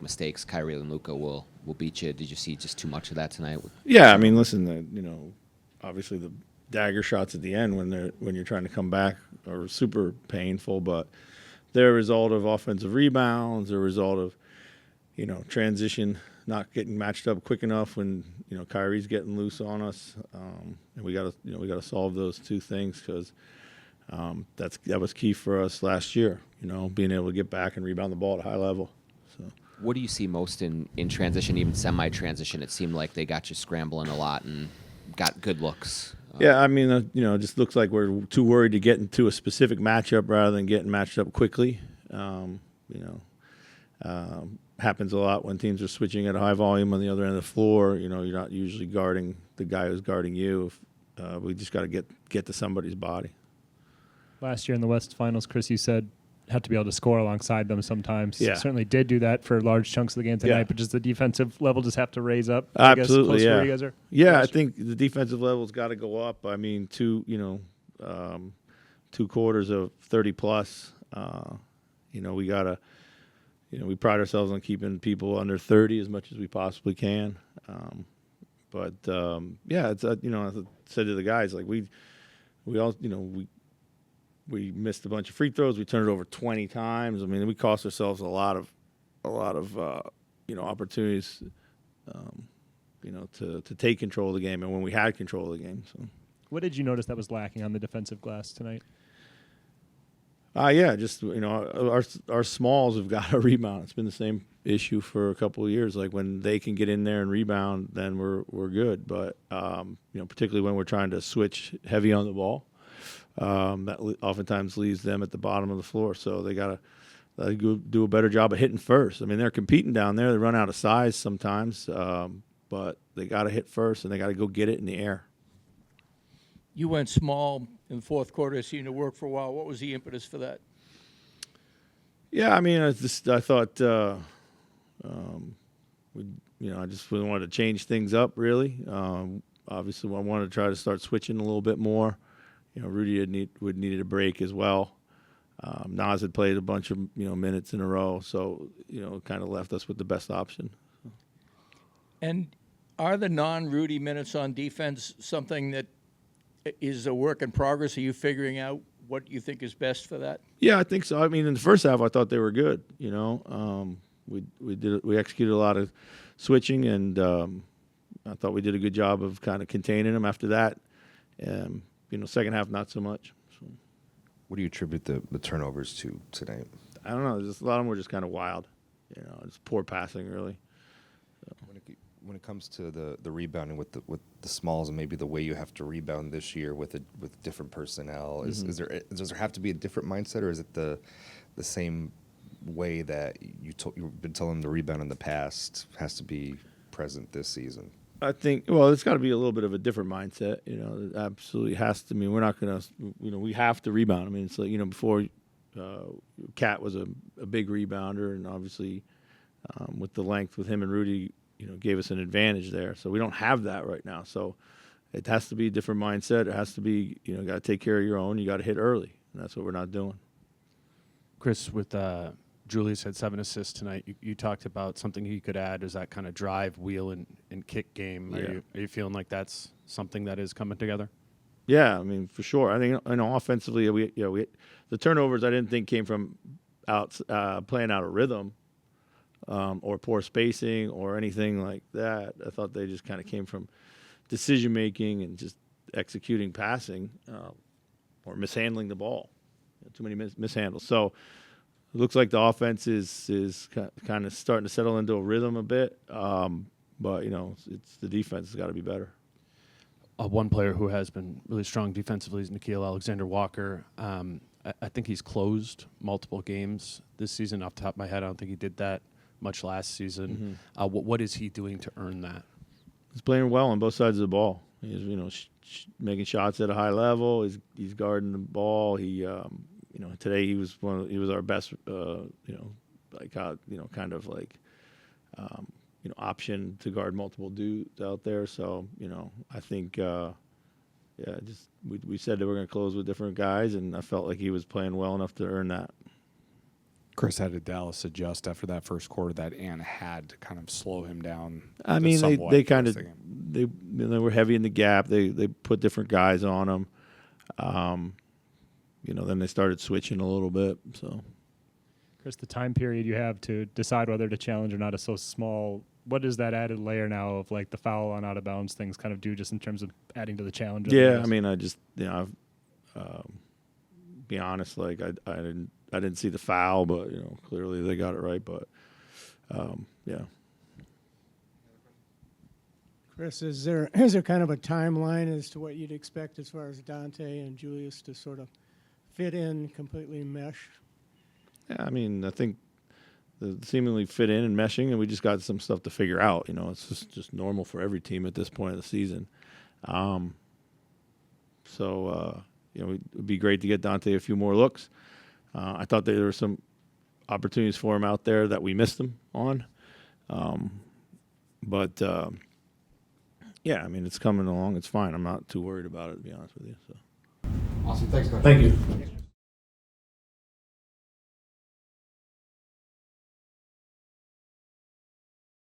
mistakes, Kyrie and Luka will beat you. Did you see just too much of that tonight? Yeah, I mean, listen, obviously the dagger shots at the end when you're trying to come back are super painful, but they're a result of offensive rebounds, a result of transition not getting matched up quick enough when Kyrie's getting loose on us, and we got to solve those two things because that was key for us last year. Being able to get back and rebound the ball at a high level. So. What do you see most in transition, even semi-transition? It seemed like they got you scrambling a lot and got good looks. Yeah, I mean, it just looks like we're too worried to get into a specific matchup rather than getting matched up quickly. Happens a lot when teams are switching at a high volume on the other end of the floor. You're not usually guarding the guy who's guarding you. We just got to get to somebody's body. Last year in the West Finals, Chris, you said have to be able to score alongside them sometimes. Yeah. Certainly did do that for large chunks of the game tonight, Yeah. but just the defensive level just have to raise up. Absolutely, I guess, yeah. where you guys are. Yeah, I think the defensive level's got to go up. I mean, 2 quarters of 30 plus. We gotta. We pride ourselves on keeping people under 30 as much as we possibly can. It's as I said to the guys, like we all we missed a bunch of free throws. We turned it over 20 times. I mean, we cost ourselves a lot of opportunities, to take control of the game, and when we had control of the game. So, what did you notice that was lacking on the defensive glass tonight? Just our smalls have got to rebound. It's been the same issue for a couple of years. Like when they can get in there and rebound, then we're good. But particularly when we're trying to switch heavy on the ball. That oftentimes leaves them at the bottom of the floor. So they got to do a better job of hitting first. I mean, they're competing down there. They run out of size sometimes, but they got to hit first, and they got to go get it in the air. You went small in the fourth quarter. It seemed to work for a while. What was the impetus for that? Yeah, I mean, I thought I just really wanted to change things up, really. Obviously, I wanted to try to start switching a little bit more. Rudy needed a break as well. Nas had played a bunch of minutes in a row, so it kind of left us with the best option. And are the non-Rudy minutes on defense something that is a work in progress? Are you figuring out what you think is best for that? Yeah, I think so. I mean, in the first half, I thought they were good. We executed a lot of switching, and I thought we did a good job of kind of containing them. After that, second half, not so much. So. What do you attribute the turnovers to tonight? I don't know. Just a lot of them were just kind of wild. Just poor passing, really. So. When it comes to the rebounding with the smalls and maybe the way you have to rebound this year with different personnel, does there have to be a different mindset, or is it the same way that you've been telling them to rebound in the past has to be present this season? I think, it's got to be a little bit of a different mindset. It absolutely has to. I mean, we're not going to, we have to rebound. I mean, it's like, before Cat was a big rebounder, and obviously with the length with him and Rudy, gave us an advantage there. So we don't have that right now. So it has to be a different mindset. It has to be, got to take care of your own. You got to hit early, and that's what we're not doing. Chris, with Julius had 7 assists tonight. You talked about something he could add is that kind of drive, wheel, and kick game. Yeah. Are you feeling like that's something that is coming together? Yeah, I mean, for sure. I think offensively, we the turnovers I didn't think came from playing out of rhythm. Or poor spacing or anything like that. I thought they just kind of came from decision-making and just executing passing or mishandling the ball. Too many mishandles. So it looks like the offense is kind of starting to settle into a rhythm a bit. But, it's the defense has got to be better. One player who has been really strong defensively is Nickeil Alexander-Walker. I think he's closed multiple games this season. Off the top of my head, I don't think he did that much last season. Mm-hmm. What is he doing to earn that? He's playing well on both sides of the ball. He's making shots at a high level. He's guarding the ball. He today he was our best option to guard multiple dudes out there. So I think we said that we're going to close with different guys, and I felt like he was playing well enough to earn that. Chris, how did Dallas adjust after that first quarter that Ant had to kind of slow him down? I mean, somewhat they for kind the of rest of the game? they were heavy in the gap. They put different guys on them. Then they started switching a little bit. So, Chris, the time period you have to decide whether to challenge or not is so small. What is that added layer now of like the foul on out of bounds things kind of do just in terms of adding to the challenge? of yeah, this? I mean, I just be honest, like I didn't see the foul, but clearly they got it right. But yeah. Chris, is there kind of a timeline as to what you'd expect as far as Dante and Julius to sort of fit in, completely mesh? Yeah, I mean, I think they seemingly fit in and meshing, and we just got some stuff to figure out. It's just normal for every team at this point of the season. It would be great to get Dante a few more looks. I thought there were some opportunities for him out there that we missed him on. Yeah, I mean, it's coming along. It's fine. I'm not too worried about it, to be honest with you. So. Awesome. Thanks, guys. Thank you.